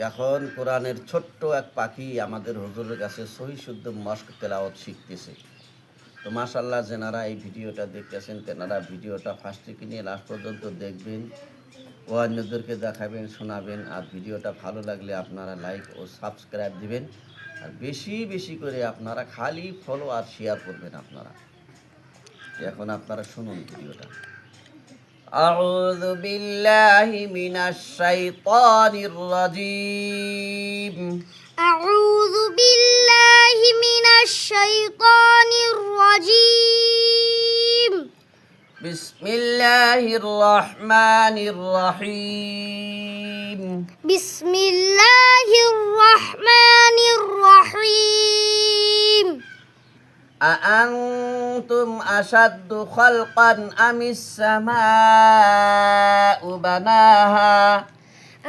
এখন কোরআনের ছোট্ট এক পাখি আমাদের হুজুরের কাছে সহি শুদ্ধ মস্ক তেলাওয়াত শিখতেছে। তো মাশাআল্লাহ, যেনারা এই ভিডিওটা দেখতেছেন তেনারা ভিডিওটা ফার্স্ট থেকে নিয়ে লাস্ট পর্যন্ত দেখবেন ও অন্যদেরকে দেখাবেন, শোনাবেন। আর ভিডিওটা ভালো লাগলে আপনারা লাইক ও সাবস্ক্রাইব দিবেন। আর বেশি বেশি করে আপনারা খালি ফলো আর শেয়ার করবেন আপনারা। এখন আপনারা শুনুন ভিডিওটা। أعوذ بالله من الشيطان الرجيم. أعوذ بالله من الشيطان الرجيم. بسم الله الرحمن الرحيم. بسم الله الرحمن الرحيم. أأنتم أشد خلقا أم السماء بناها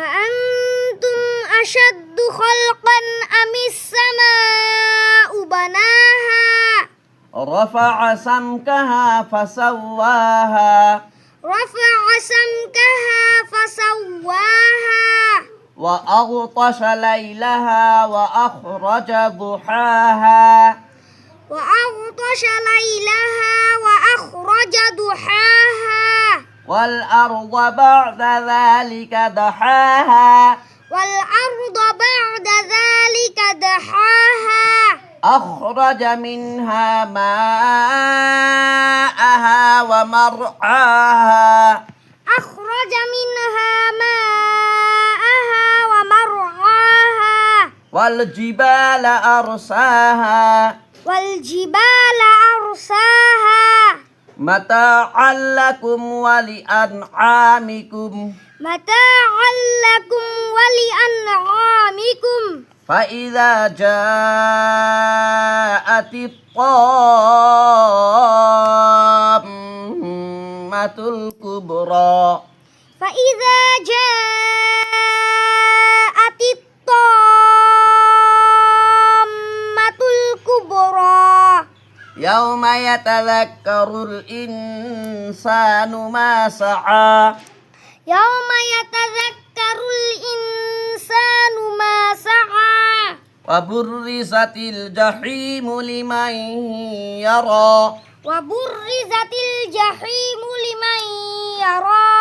أأنتم أشد خلقا أم السماء بناها رفع سمكها فسواها رفع سمكها فسواها وأغطش ليلها وأخرج ضحاها وأغطش ليلها وأخرج ضحاها والأرض بعد ذلك دحاها والأرض بعد ذلك دحاها أخرج منها ماءها ومرعاها أخرج منها ماءها ومرعاها والجبال أرساها والجبال أرساها متاعا لكم ولأنعامكم متاعا لكم ولأنعامكم فإذا جاءت الطامة الكبرى فإذا جاءت الطامة الكبرى يوم يتذكر الإنسان ما سعى يوم يتذكر الإنسان ما سعى وبرزت الجحيم لمن يرى وبرزت الجحيم لمن يرى